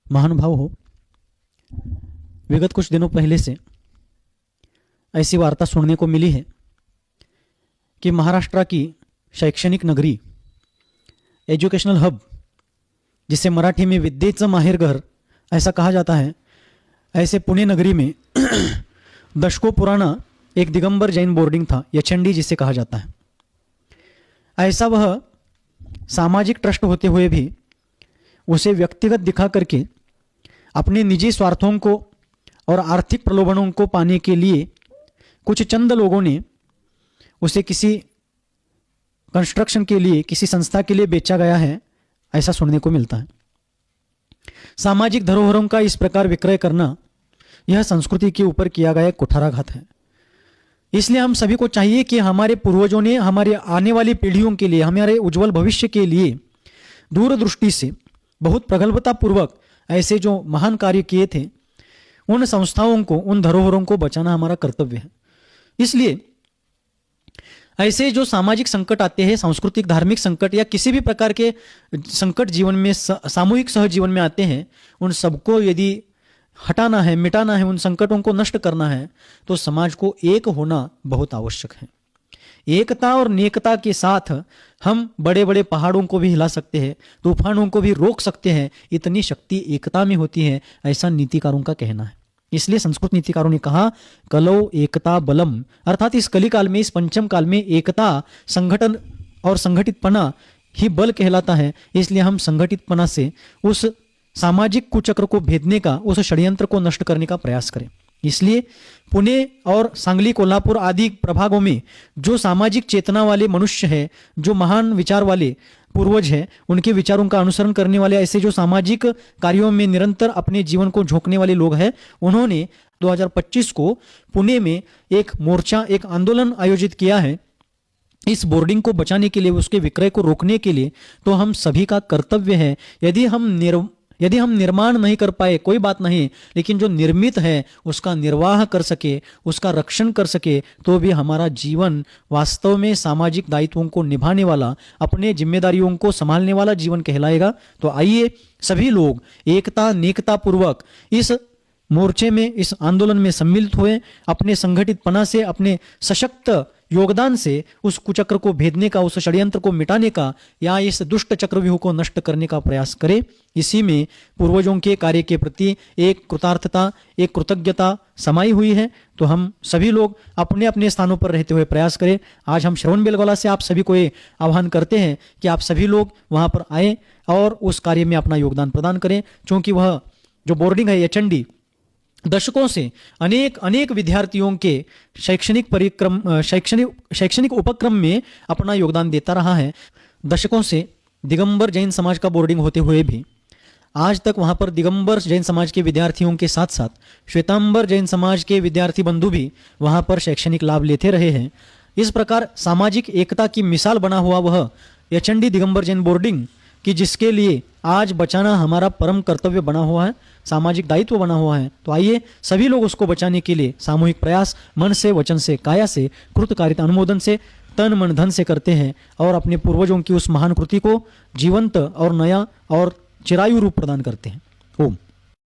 महानुभाव हो, विगत कुछ दिनों पहले से ऐसी वार्ता सुनने को मिली है कि महाराष्ट्र की शैक्षणिक नगरी, एजुकेशनल हब, जिसे मराठी में विद्येचं माहेरघर ऐसा कहा जाता है, ऐसे पुणे नगरी में दशकों पुराना एक दिगंबर जैन बोर्डिंग था, एचएनडी जिसे कहा जाता है। ऐसा वह सामाजिक ट्रस्ट होते हुए भी उसे व्यक्तिगत दिखा करके अपने निजी स्वार्थों को और आर्थिक प्रलोभनों को पाने के लिए कुछ चंद लोगों ने उसे किसी कंस्ट्रक्शन के लिए, किसी संस्था के लिए बेचा गया है, ऐसा सुनने को मिलता है। सामाजिक धरोहरों का इस प्रकार विक्रय करना यह संस्कृति के ऊपर किया गया एक कुठाराघात है। इसलिए हम सभी को चाहिए कि हमारे पूर्वजों ने हमारे आने वाली पीढ़ियों के लिए, हमारे उज्जवल भविष्य के लिए दूरदृष्टि से बहुत प्रगल्भतापूर्वक ऐसे जो महान कार्य किए थे, उन संस्थाओं को, उन धरोहरों को बचाना हमारा कर्तव्य है। इसलिए ऐसे जो सामाजिक संकट आते हैं, सांस्कृतिक धार्मिक संकट या किसी भी प्रकार के संकट जीवन में, सामूहिक सहजीवन में आते हैं, उन सबको यदि हटाना है, मिटाना है, उन संकटों को नष्ट करना है, तो समाज को एक होना बहुत आवश्यक है। एकता और नेकता के साथ हम बड़े बड़े पहाड़ों को भी हिला सकते हैं, तूफानों को भी रोक सकते हैं। इतनी शक्ति एकता में होती है, ऐसा नीतिकारों का कहना है। इसलिए संस्कृत नीतिकारों ने कहा, कलौ एकता बलम, अर्थात इस कलिकाल में, इस पंचम काल में एकता, संगठन और संगठितपना ही बल कहलाता है। इसलिए हम संगठितपना से उस सामाजिक कुचक्र को भेदने का, उस षड्यंत्र को नष्ट करने का प्रयास करें। इसलिए पुणे और सांगली, कोल्हापुर आदि प्रभागों में जो सामाजिक चेतना वाले मनुष्य हैं, जो महान विचार वाले पूर्वज हैं, उनके विचारों का अनुसरण करने वाले ऐसे जो सामाजिक कार्यों में निरंतर अपने जीवन को झोंकने वाले लोग हैं, उन्होंने 2025 को पुणे में एक मोर्चा, एक आंदोलन आयोजित किया है इस बोर्डिंग को बचाने के लिए, उसके विक्रय को रोकने के लिए। तो हम सभी का कर्तव्य है, यदि हम निर्माण नहीं कर पाए कोई बात नहीं, लेकिन जो निर्मित है उसका निर्वाह कर सके, उसका रक्षण कर सके, तो भी हमारा जीवन वास्तव में सामाजिक दायित्वों को निभाने वाला, अपने जिम्मेदारियों को संभालने वाला जीवन कहलाएगा। तो आइए सभी लोग एकता नेकता पूर्वक इस मोर्चे में, इस आंदोलन में सम्मिलित हुए, अपने संगठितपना से, अपने सशक्त योगदान से उस कुचक्र को भेदने का, उस षड्यंत्र को मिटाने का या इस दुष्ट चक्रव्यूह को नष्ट करने का प्रयास करें। इसी में पूर्वजों के कार्य के प्रति एक कृतार्थता, एक कृतज्ञता समाई हुई है। तो हम सभी लोग अपने अपने स्थानों पर रहते हुए प्रयास करें। आज हम श्रवण बेलगोला से आप सभी को ये आह्वान करते हैं कि आप सभी लोग वहाँ पर आएँ और उस कार्य में अपना योगदान प्रदान करें, क्योंकि वह जो बोर्डिंग है एचएनडी दशकों से अनेक विद्यार्थियों के शैक्षणिक उपक्रम में अपना योगदान देता रहा है। दशकों से दिगंबर जैन समाज का बोर्डिंग होते हुए भी आज तक वहाँ पर दिगंबर जैन समाज के विद्यार्थियों के साथ साथ श्वेतांबर जैन समाज के विद्यार्थी बंधु भी वहाँ पर शैक्षणिक लाभ लेते रहे हैं। इस प्रकार सामाजिक एकता की मिसाल बना हुआ वह एचएनडी दिगंबर जैन बोर्डिंग कि जिसके लिए आज बचाना हमारा परम कर्तव्य बना हुआ है, सामाजिक दायित्व बना हुआ है। तो आइए सभी लोग उसको बचाने के लिए सामूहिक प्रयास मन से, वचन से, काया से, कृतकार्यता अनुमोदन से, तन मन धन से करते हैं और अपने पूर्वजों की उस महान कृति को जीवंत और नया और चिरायु रूप प्रदान करते हैं। ओम।